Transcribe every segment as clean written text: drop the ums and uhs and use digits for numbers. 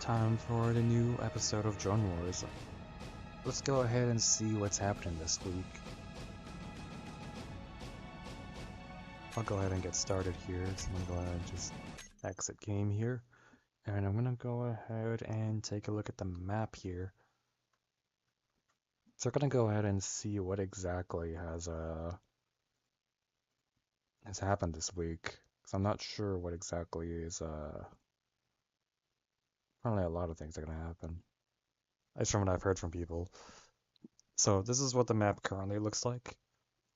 time for the new episode of Drone Wars. Let's go ahead and see what's happening this week. I'll go ahead and get started here, so I'm gonna go ahead and just exit game here. And I'm gonna go ahead and take a look at the map here. So we're gonna go ahead and see what exactly has happened this week. Because I'm not sure what exactly is probably a lot of things are gonna happen. At least from what I've heard from people. So this is what the map currently looks like.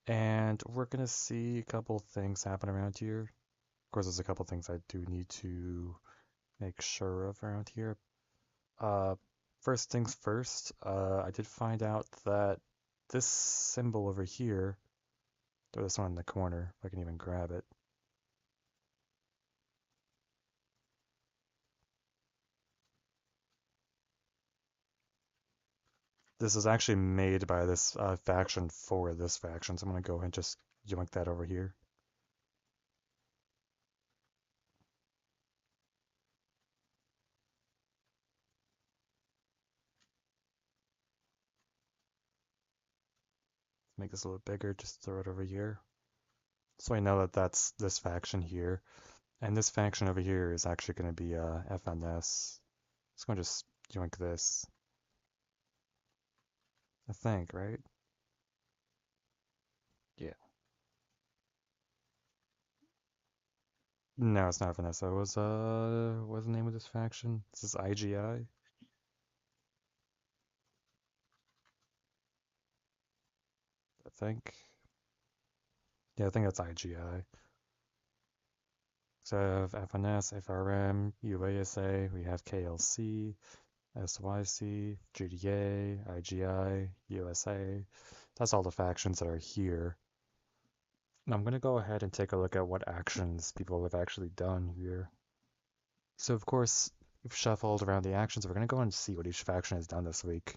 And we're gonna see a couple things happen around here. Of course, there's a couple things I do need to make sure of around here. Uh, First things first, I did find out that this symbol over here, or this one in the corner, if I can even grab it. This is actually made by this faction for this faction, so I'm gonna go ahead and just yoink that over here. Make this a little bigger, just throw it over here. So I know that that's this faction here. And this faction over here is actually going to be FNS. It's going to just yoink this. I think, right? Yeah. No, it's not FNS. It was, what's the name of this faction? This is IGI? I think. Yeah, I think that's IGI. So I have FNS, FRM, UASA, we have KLC, SYC, GDA, IGI, USA. That's all the factions that are here. I'm going to go ahead and take a look at what actions people have actually done here. So of course, we've shuffled around the actions. We're going to go and see what each faction has done this week.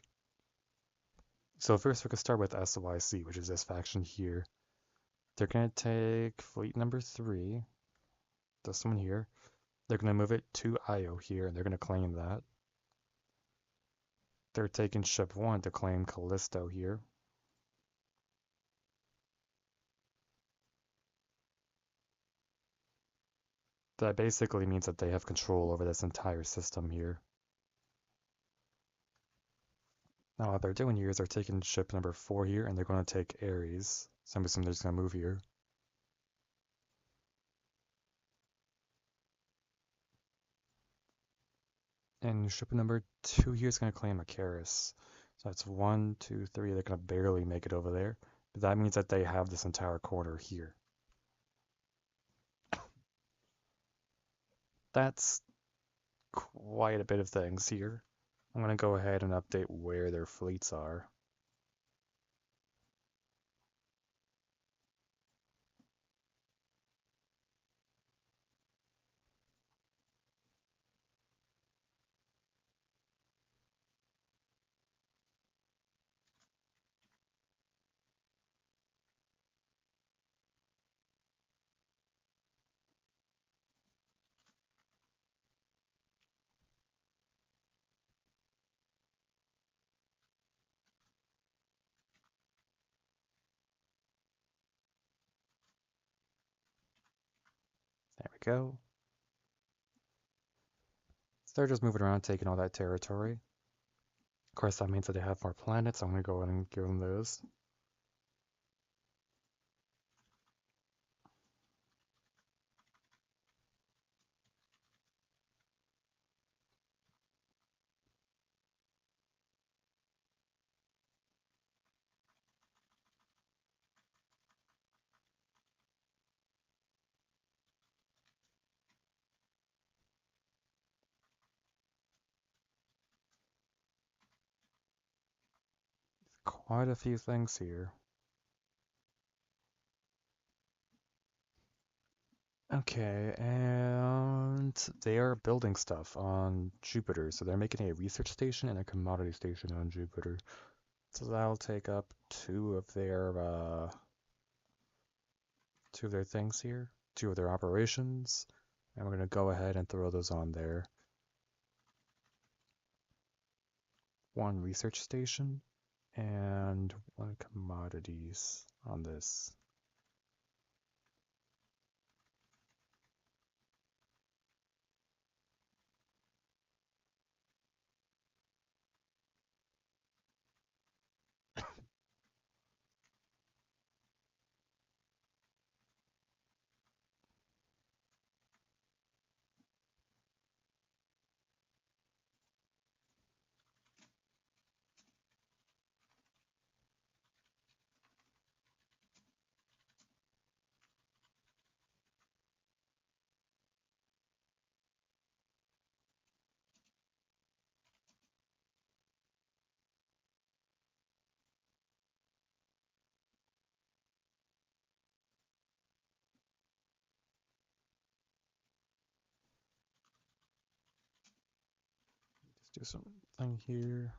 So first we're going to start with SYC, which is this faction here. They're going to take fleet number 3, this one here. They're going to move it to Io here, and they're going to claim that. They're taking ship 1 to claim Callisto here. That basically means that they have control over this entire system here. Now what they're doing here is they're taking ship number 4 here, and they're going to take Ares. So I'm assuming they're just going to move here. And ship number 2 here is going to claim Icarus. So that's 1, 2, 3. They're going to barely make it over there. But that means that they have this entire corner here. That's quite a bit of things here. I'm going to go ahead and update where their fleets are. There we go. So they're just moving around, taking all that territory. Of course, that means that they have more planets. I'm going to go ahead and give them those. Quite a few things here. Okay, and they are building stuff on Jupiter. So they're making a research station and a commodity station on Jupiter. So that'll take up two of their things here, 2 of their operations, and we're gonna go ahead and throw those on there. 1 research station and 1 commodities on this. Let's do something here.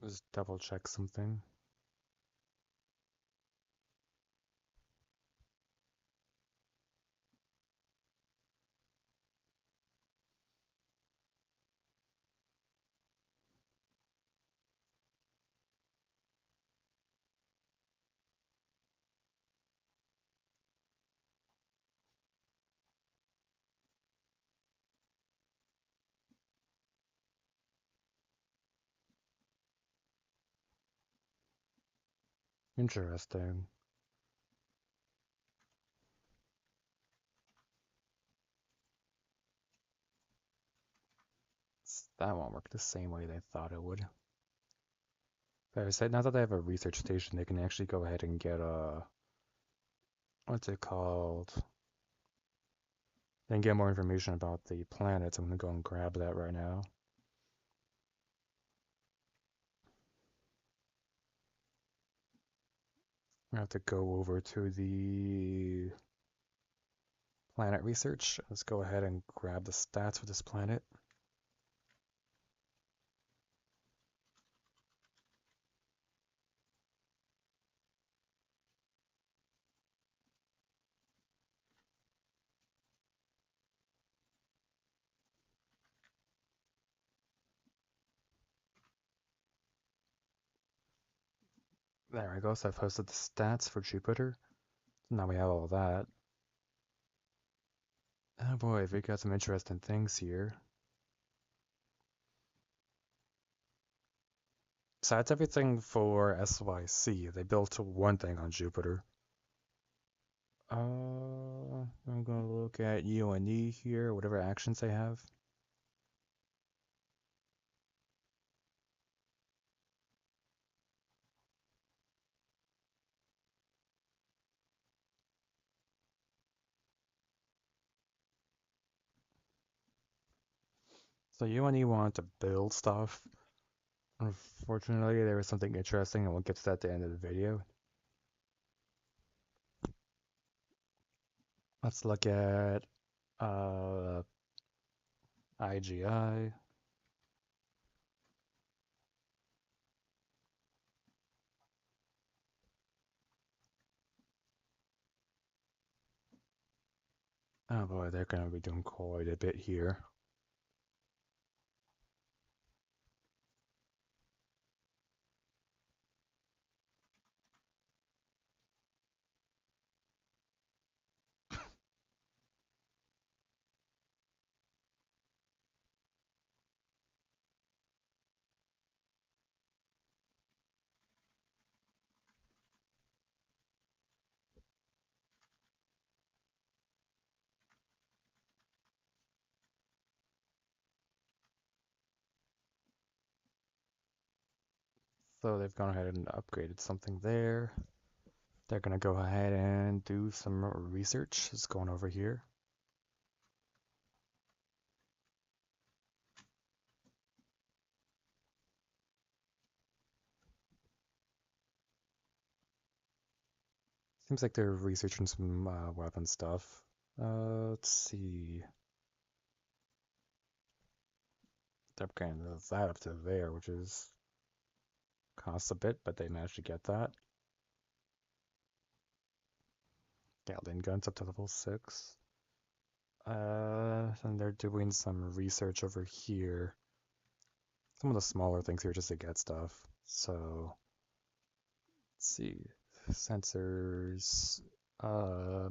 Just double check something. Interesting. That won't work the same way they thought it would. But I said now that they have a research station, they can actually go ahead and get a what's it called? They can get more information about the planets. I'm gonna go and grab that right now. I have to go over to the planet research. Let's go ahead and grab the stats for this planet. There we go. So I've posted the stats for Jupiter. Now we have all that. Oh boy, we got some interesting things here. So that's everything for SYC. They built one thing on Jupiter. I'm gonna look at UNE here, whatever actions they have. So UNE wanted to build stuff. Unfortunately, there was something interesting, and we'll get to that at the end of the video. Let's look at IGI. Oh boy, they're going to be doing quite a bit here. So they've gone ahead and upgraded something there. They're gonna go ahead and do some research. It's going over here. Seems like they're researching some weapon stuff. Let's see. They're kind of that up to there, which is costs a bit, but they managed to get that. Gatling guns up to level 6. And they're doing some research over here. Some of the smaller things here just to get stuff. So, let's see. Sensors, uh,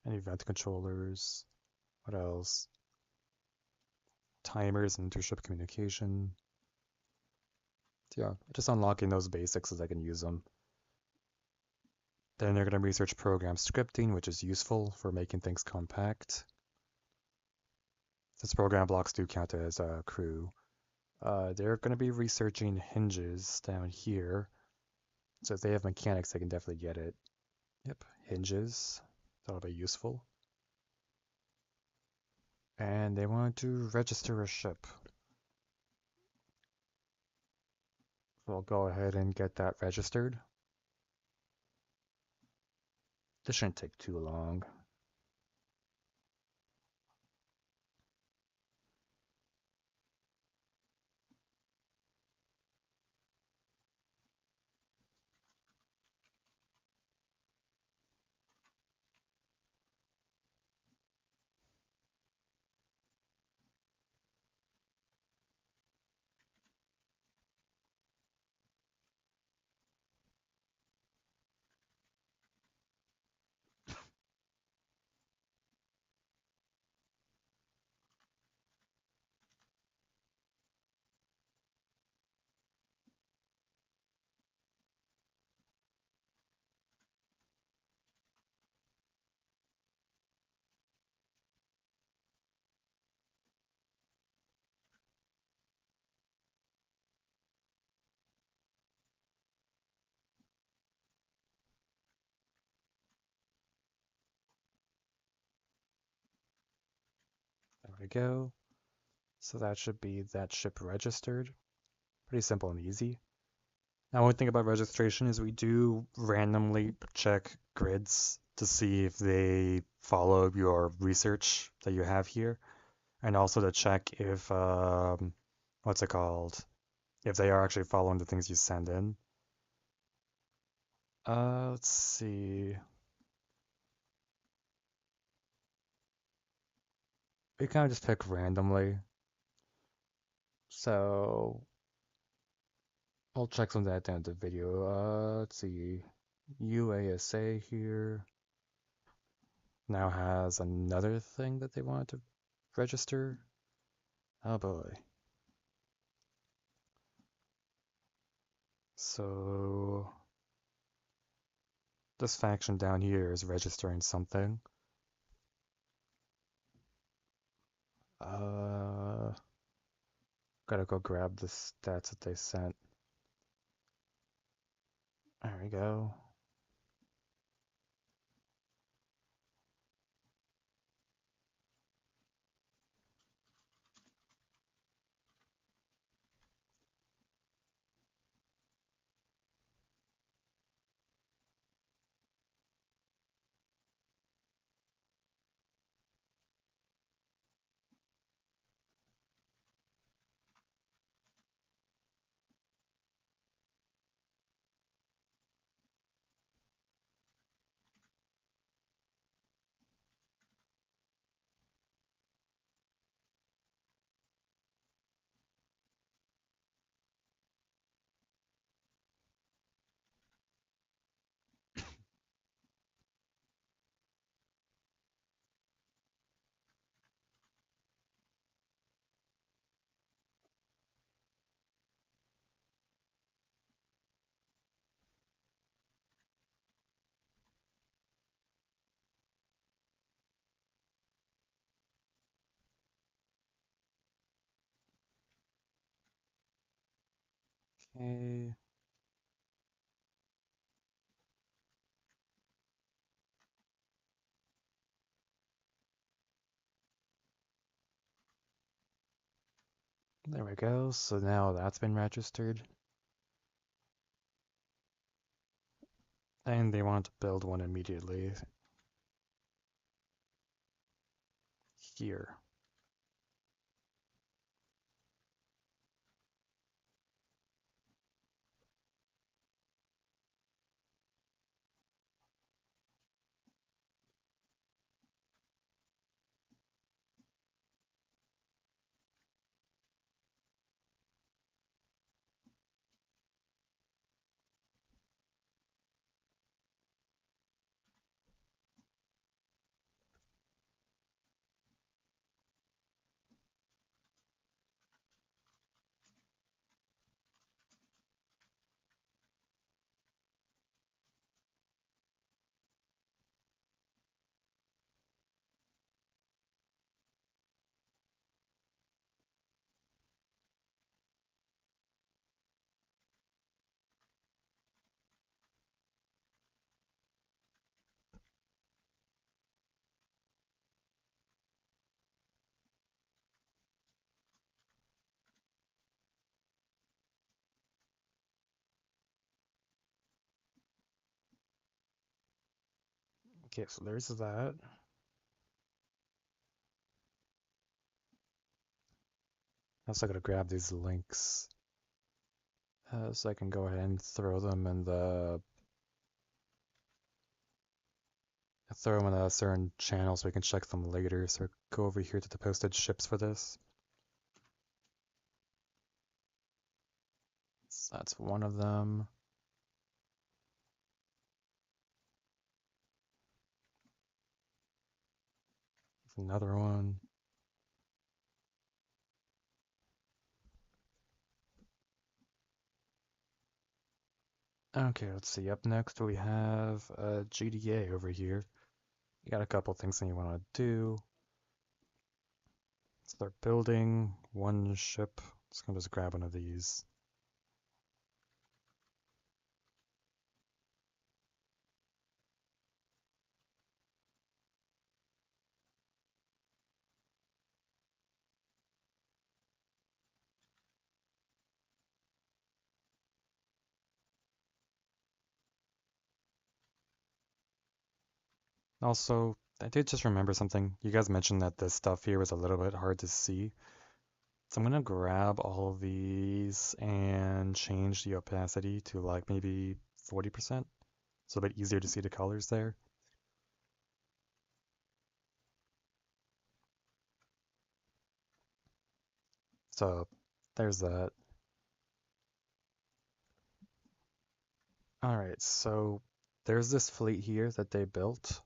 and event controllers. What else? Timers and intership communication. Yeah, just unlocking those basics as I can use them. Then they're going to research program scripting, which is useful for making things compact. Since program blocks do count as a crew. They're going to be researching hinges down here. So if they have mechanics, they can definitely get it. Yep, hinges. That'll be useful. And they want to register a ship. So I'll go ahead and get that registered. This shouldn't take too long. There we go. So that should be that ship registered. Pretty simple and easy. Now, one thing about registration is we do randomly check grids to see if they follow your research that you have here, and also to check if, what's it called? If they are actually following the things you send in. Let's see. We kind of just pick randomly. So I'll check some of that down the video. Let's see. UASA here now has another thing that they wanted to register. Oh boy. So this faction down here is registering something. Uh, Gotta go grab the stats that they sent. There we go. Okay. There we go. So now that's been registered. And they wanted to build one immediately here. Okay, so there's that. Also gotta grab these links so I can go ahead and throw them in certain channels so we can check them later. So go over here to the posted ships for this. So that's one of them. Another one. Okay, let's see. Up next we have GDA over here. You got a couple things that you want to do. Start building one ship. Just gonna just grab one of these. Also, I did just remember something. You guys mentioned that this stuff here was a little bit hard to see. So I'm gonna grab all of these and change the opacity to like maybe 40%. So a bit easier to see the colors there. So there's that. Alright, so there's this fleet here that they built.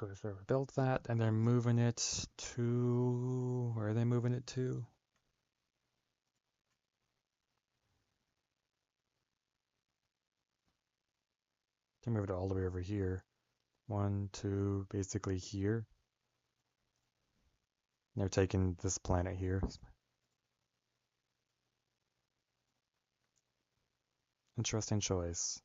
Okay, so we built that and they're moving it to... Where are they moving it to? They moved it all the way over here. One, two, basically here. And they're taking this planet here. Interesting choice.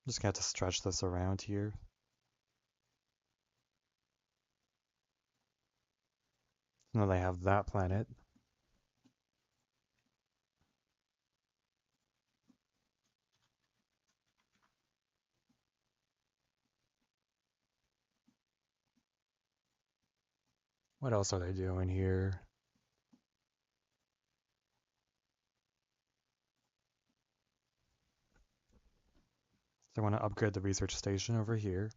Just gonna have to stretch this around here. Now they have that planet. What else are they doing here? They want to upgrade the research station over here.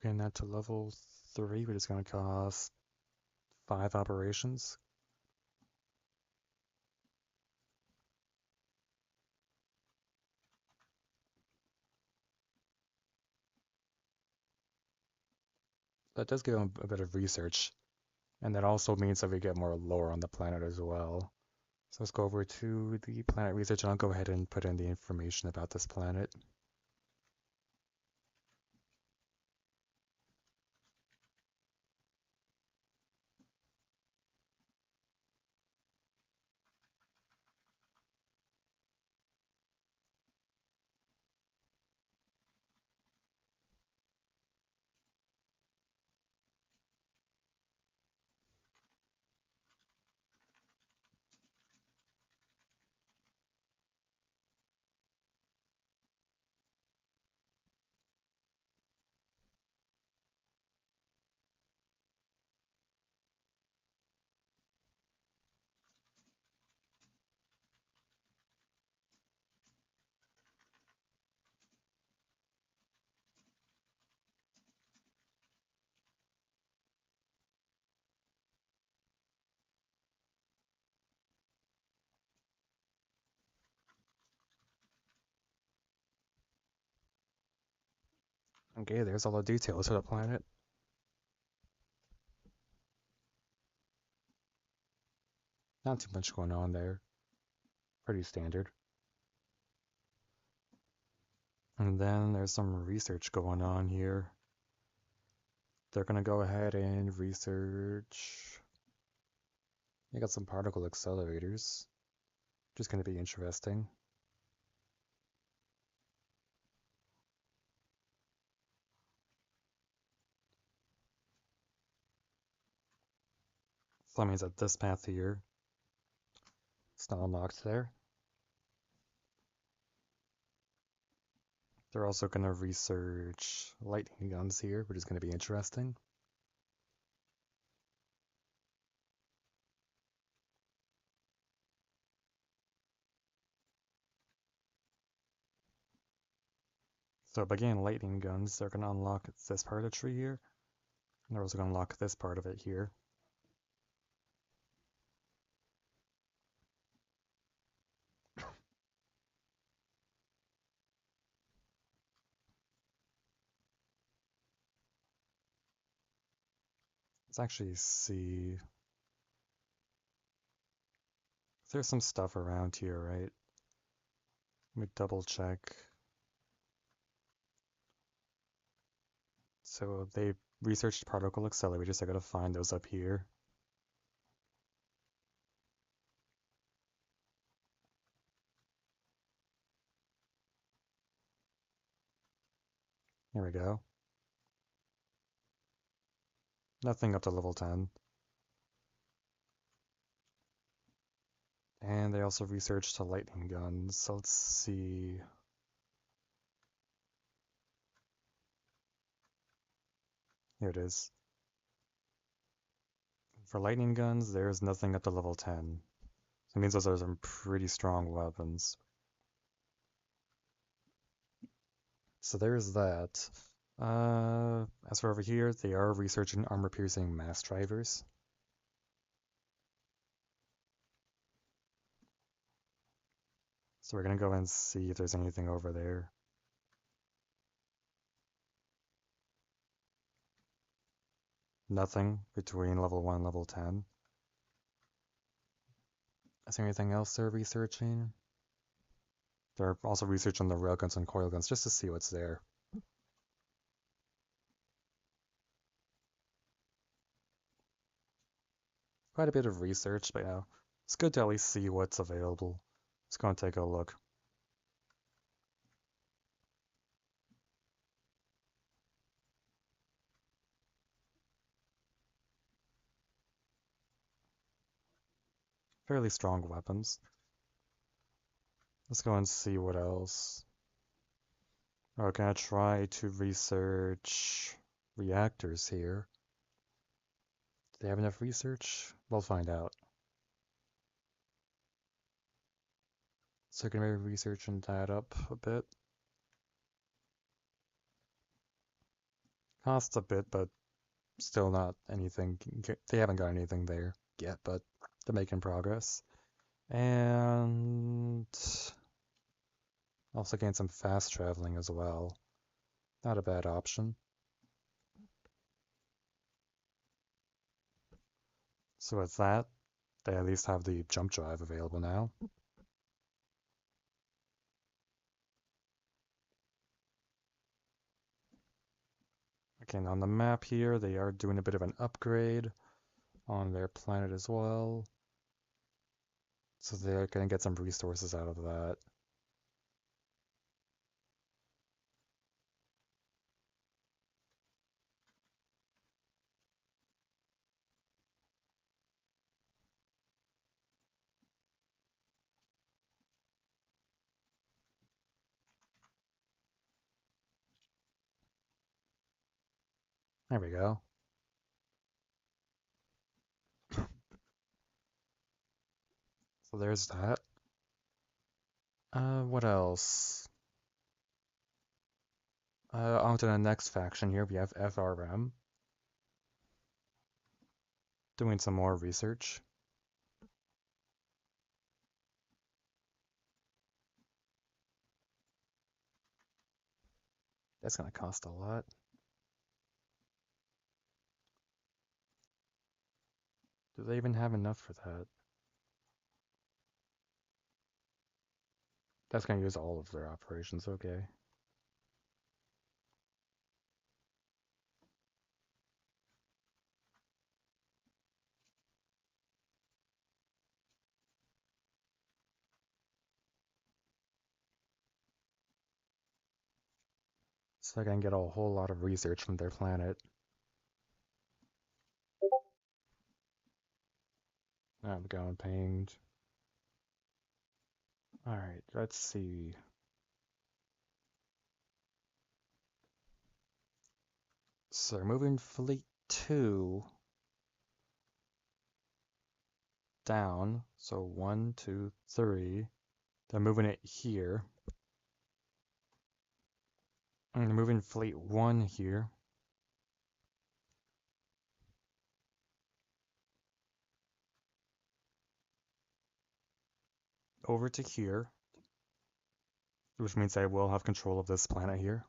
Upgrading that to level 3, which is going to cost 5 operations. That does give them a bit of research, and that also means that we get more lore on the planet as well. So let's go over to the planet research, and I'll go ahead and put in the information about this planet. Okay, there's all the details of the planet. Not too much going on there. Pretty standard. And then there's some research going on here. They're going to go ahead and research. They got some particle accelerators, which is going to be interesting. So that means that this path here is not unlocked there. They're also going to research lightning guns here, which is going to be interesting. So by getting lightning guns, they're going to unlock this part of the tree here. And they're also going to unlock this part of it here. Let's actually see. There's some stuff around here, right? Let me double check. So they researched particle accelerators. I gotta find those up here. Here we go. Nothing up to level 10. And they also researched the lightning guns. So let's see. Here it is. For lightning guns, there's nothing up to level 10. So it means those are some pretty strong weapons. So there's that. As for over here, they are researching armor-piercing mass drivers. So we're gonna go and see if there's anything over there. Nothing between level 1 and level 10. Is there anything else they're researching? They're also researching the railguns and coil guns just to see what's there. Quite a bit of research, but yeah, it's good to at least see what's available. Let's go and take a look. Fairly strong weapons. Let's go and see what else. We're gonna try to research reactors here. Do they have enough research? We'll find out. So gonna be researching that up a bit. Costs a bit, but still not anything. They haven't got anything there yet, but they're making progress. And also gain some fast traveling as well. Not a bad option. So with that, they at least have the jump drive available now. Again, on the map here, they are doing a bit of an upgrade on their planet as well. So they're going to get some resources out of that. There we go. So there's that. What else? On to the next faction here, we have FRM. Doing some more research. That's gonna cost a lot. Do they even have enough for that? That's gonna use all of their operations, okay. So I can get a whole lot of research from their planet. I'm going pinged. Alright, let's see. So they're moving Fleet 2 down. So 1, 2, 3. They're moving it here. And they're moving Fleet 1 here. Over to here. Which means I will have control of this planet here.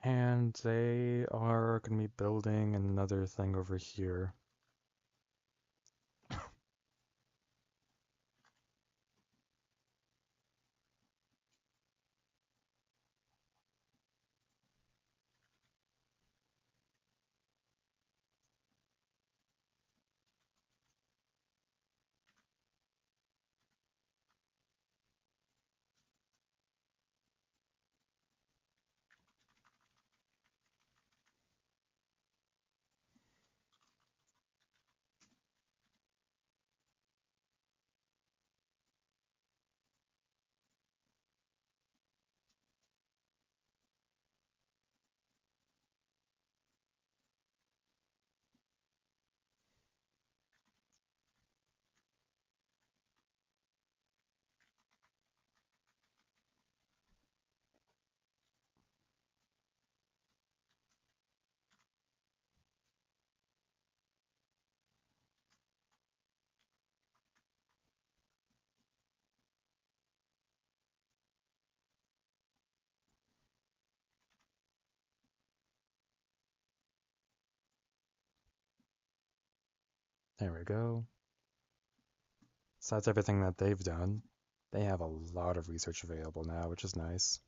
And they are going to be building another thing over here. There we go. So that's everything that they've done. They have a lot of research available now, which is nice.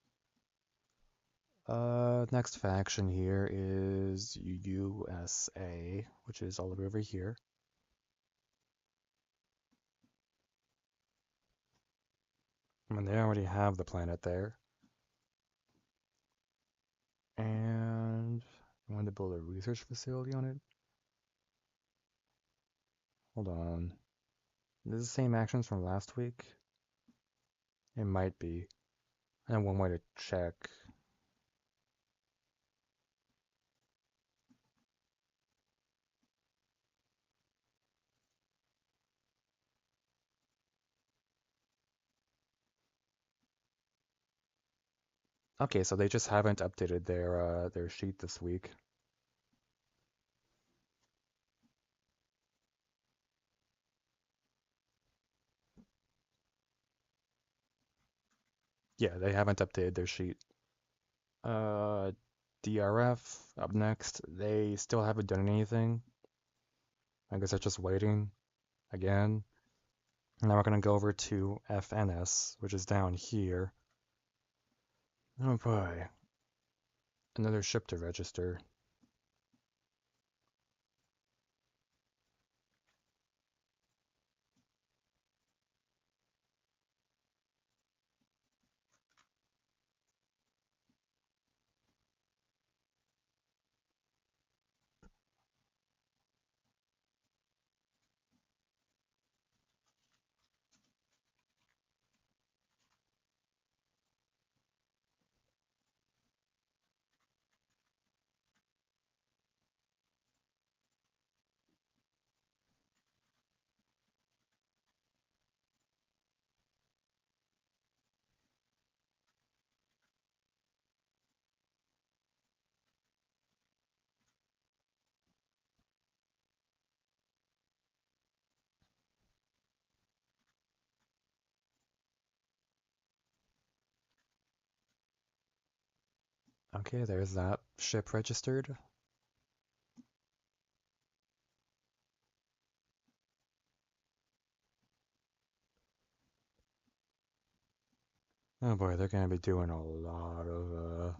Next faction here is USA, which is all the way over here. I mean, they already have the planet there. And I wanted to build a research facility on it. Hold on. Is this the same actions from last week? It might be. I know one way to check. Okay, so they just haven't updated their sheet this week. Yeah, they haven't updated their sheet. Uh, DRF up next. They still haven't done anything. I guess they're just waiting again. Now we're gonna go over to FNS, which is down here. Oh boy, another ship to register. Okay, there's that ship registered. Oh boy, they're gonna be doing a lot of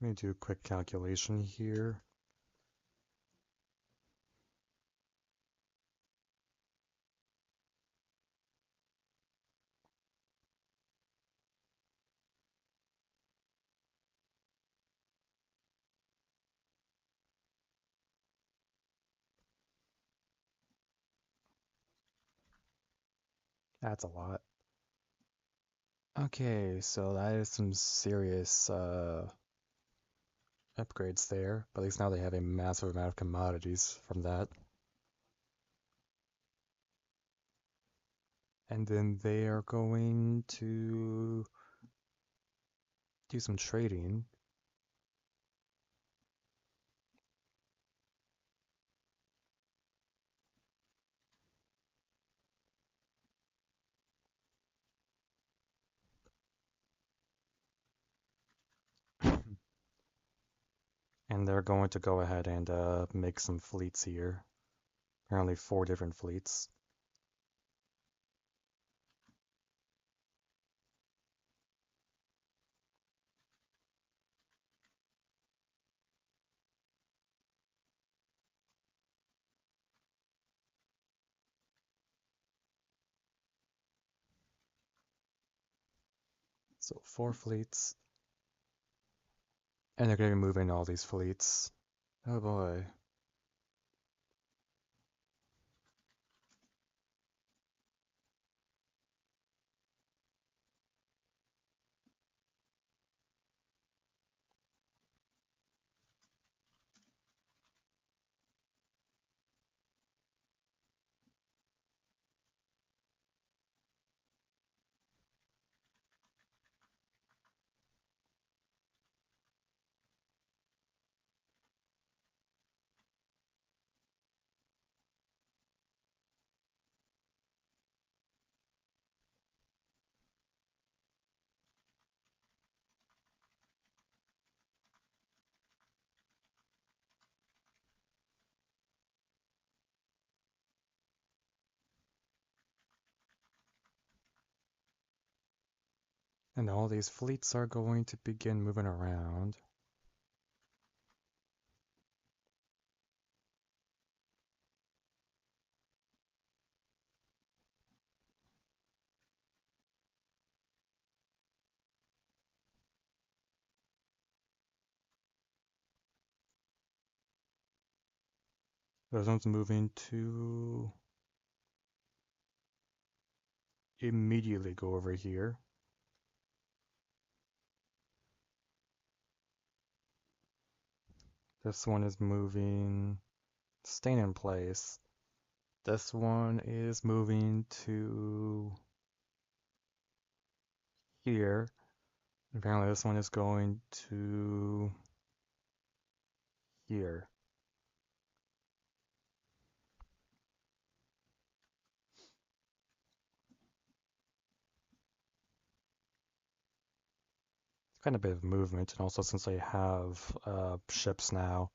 Let me do a quick calculation here. That's a lot. Okay, so that is some serious upgrades there, but at least now they have a massive amount of commodities from that. And then they are going to do some trading. And they're going to go ahead and make some fleets here. Apparently 4 different fleets. So 4 fleets. And they're going to be moving all these fleets. Oh boy. And all these fleets are going to begin moving around. This one's moving to immediately go over here. This one is moving, staying in place. This one is moving to here. Apparently this one is going to here. It's kind of a bit of movement, and also since they have ships now,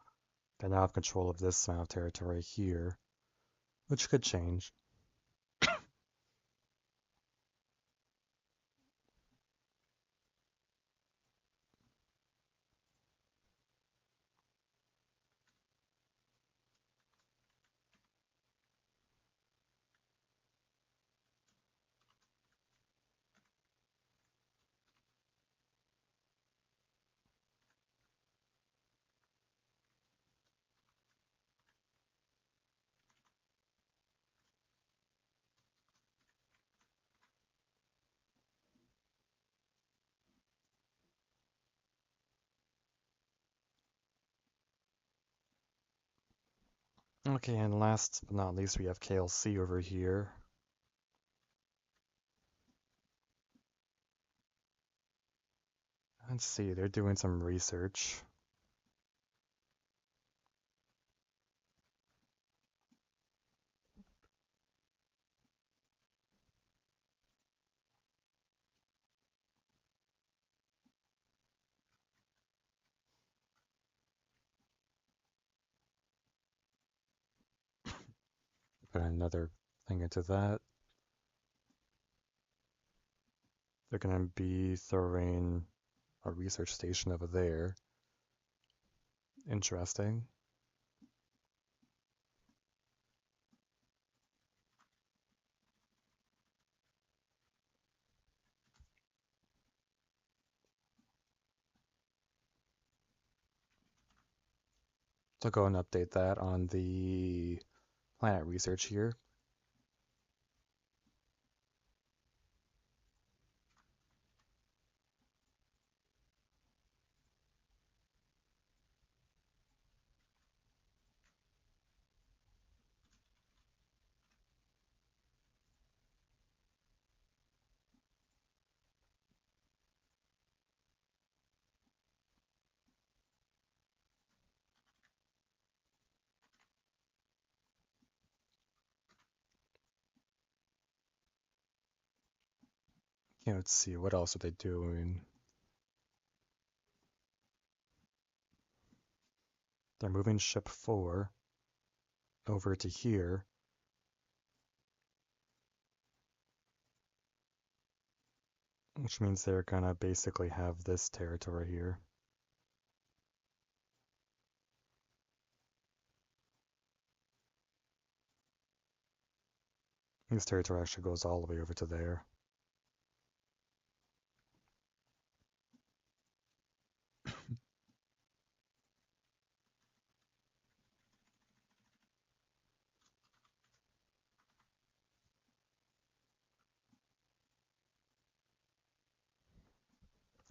they now have control of this amount of territory here, which could change. Okay, and last but not least, we have KLC over here. Let's see, they're doing some research. Put another thing into that. They're going to be throwing a research station over there. Interesting. So go and update that on the planet research here. Okay, let's see, what else are they doing? They're moving ship 4 over to here. Which means they're gonna basically have this territory here. This territory actually goes all the way over to there.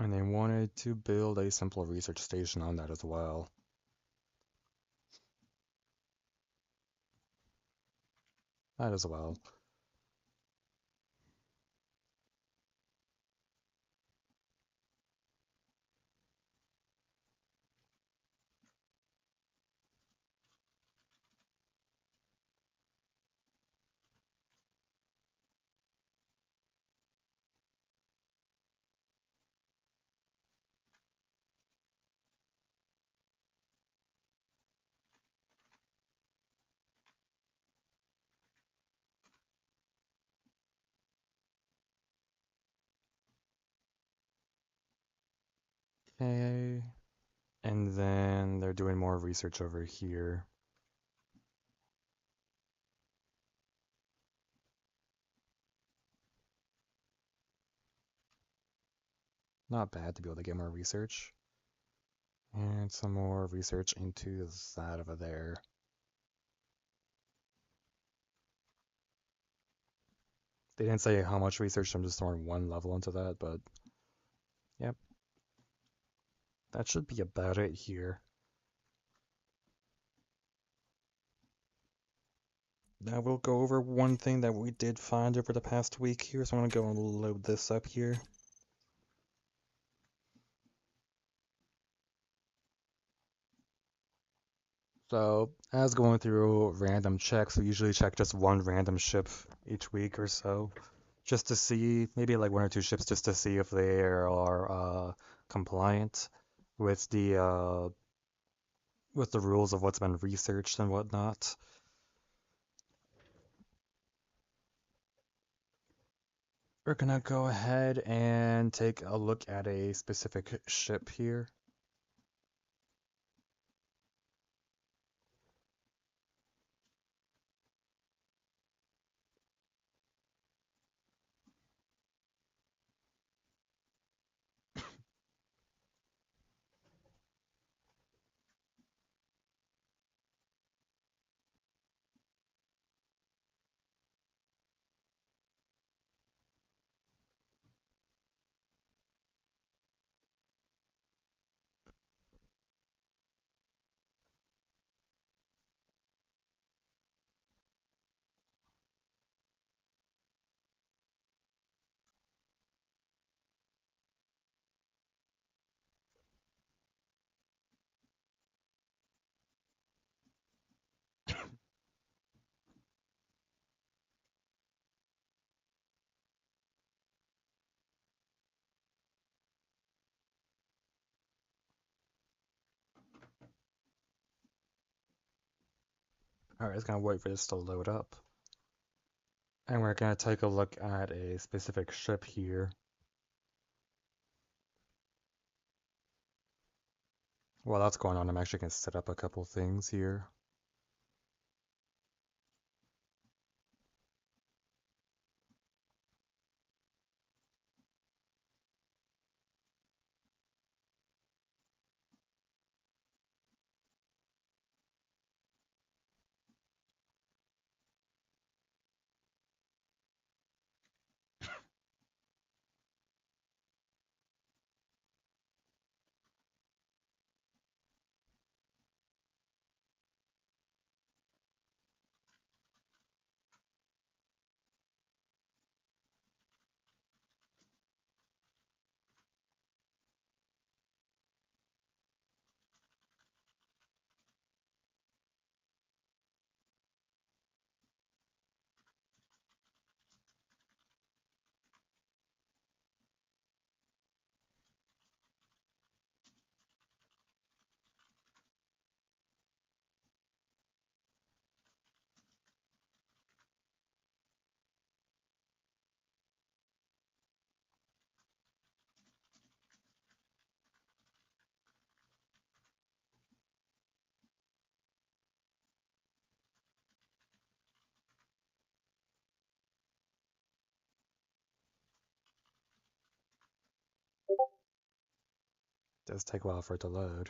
And they wanted to build a simple research station on that as well. That as well. Okay. And then they're doing more research over here. Not bad to be able to get more research. And some more research into that over there. They didn't say how much research, I'm just throwing one level into that, but yep, that should be about it here. Now we'll go over one thing that we did find over the past week here, so I'm gonna go and load this up here. So, as going through random checks, we usually check just one random ship each week or so, just to see, maybe like one or two ships, just to see if they are compliant with the rules of what's been researched and whatnot. We're gonna go ahead and take a look at a specific ship here. Alright, it's gonna wait for this to load up. And we're gonna take a look at a specific ship here. While that's going on, I'm actually gonna set up a couple things here. It does take a while for it to load.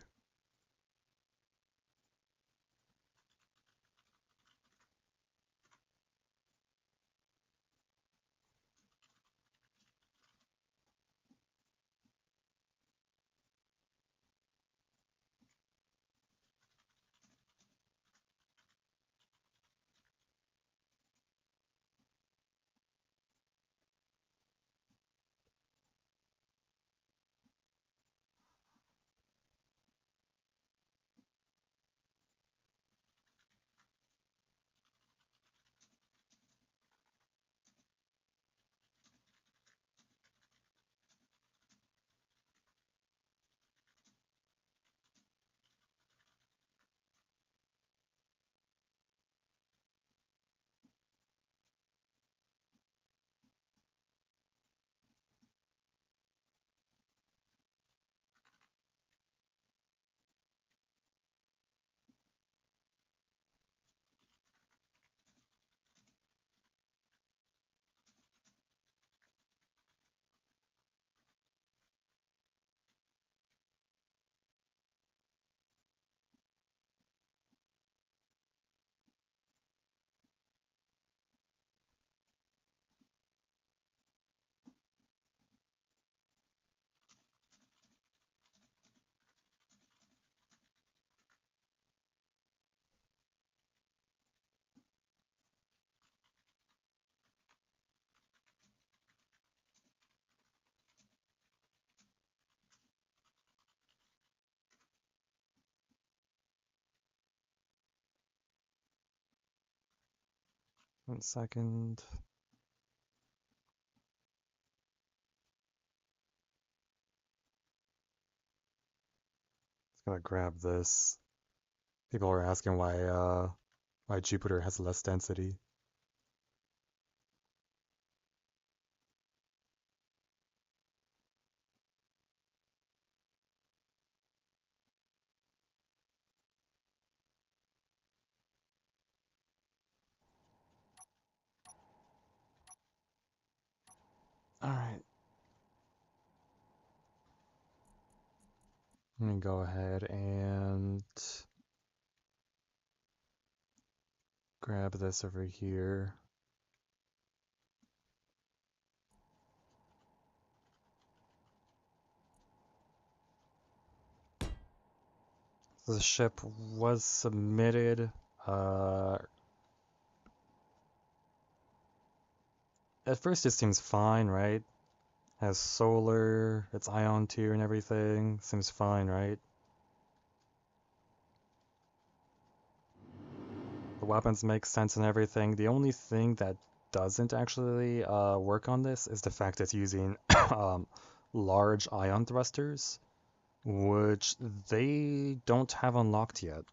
1 second. Just gonna grab this. People are asking why Jupiter has less density. Alright. Let me go ahead and grab this over here. The ship was submitted. At first it seems fine, right? Has solar, it's ion tier and everything. Seems fine, right? The weapons make sense and everything. The only thing that doesn't actually work on this is the fact it's using large ion thrusters, which they don't have unlocked yet.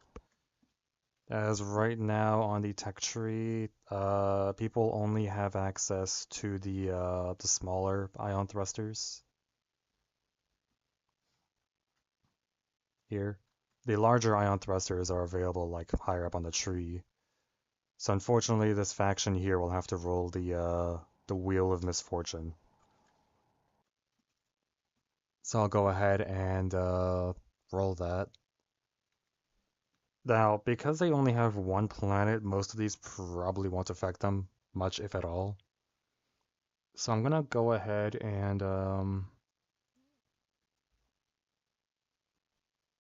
As right now on the tech tree, people only have access to the smaller ion thrusters here. The larger ion thrusters are available like higher up on the tree. So unfortunately, this faction here will have to roll the Wheel of Misfortune. So I'll go ahead and roll that. Now, because they only have one planet, most of these probably won't affect them much, if at all. So I'm gonna go ahead and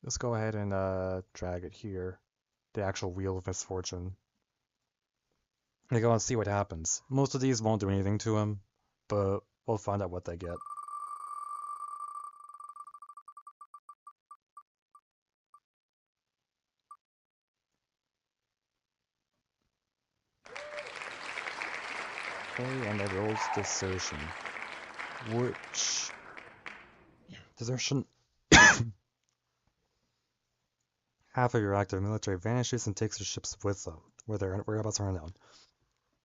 let's go ahead and drag it here, the actual Wheel of Misfortune. And go and see what happens. Most of these won't do anything to him, but we'll find out what they get. Okay, and it rolls desertion. Which desertion? Half of your active military vanishes and takes your ships with them, where their whereabouts are unknown.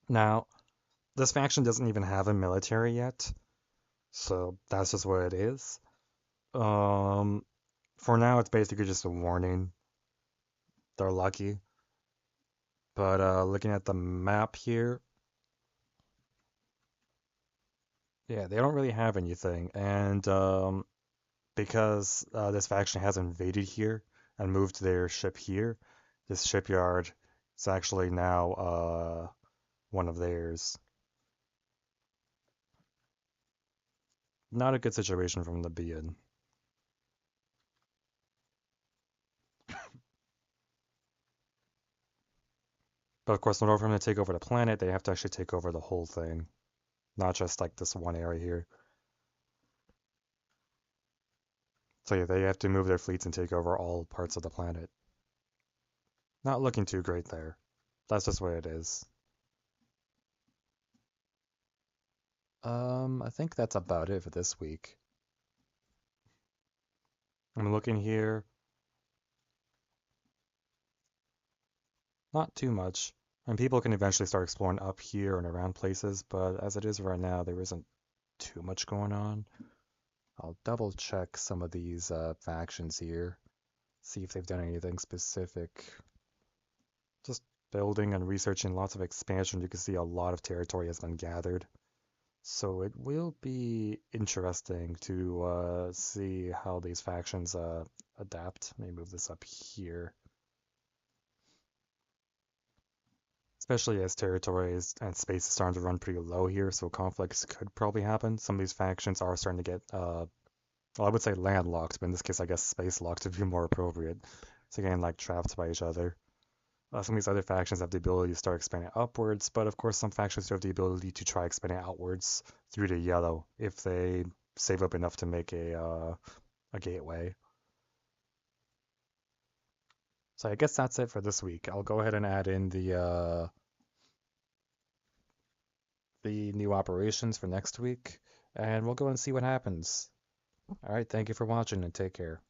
Now, this faction doesn't even have a military yet, so that's just what it is. For now, it's basically just a warning. They're lucky. But looking at the map here, yeah, they don't really have anything. And because this faction has invaded here and moved their ship here, this shipyard is actually now one of theirs. Not a good situation for them to be in. But of course, in order for them to take over the planet, they have to actually take over the whole thing, not just like this one area here. So yeah, they have to move their fleets and take over all parts of the planet. Not looking too great there. That's just what it is. I think that's about it for this week. I'm looking here. Not too much. And people can eventually start exploring up here and around places, but as it is right now, there isn't too much going on. I'll double check some of these factions here, see if they've done anything specific. Just building and researching lots of expansion, you can see a lot of territory has been gathered. So it will be interesting to see how these factions adapt. Let me move this up here. Especially as territories and space is starting to run pretty low here, so conflicts could probably happen. Some of these factions are starting to get, well, I would say landlocked, but in this case, I guess space locked would be more appropriate. So again, like trapped by each other. Some of these other factions have the ability to start expanding upwards, but of course, some factions do have the ability to try expanding outwards through the yellow if they save up enough to make a gateway. So I guess that's it for this week. I'll go ahead and add in the new operations for next week, and we'll go and see what happens. All right, thank you for watching and take care.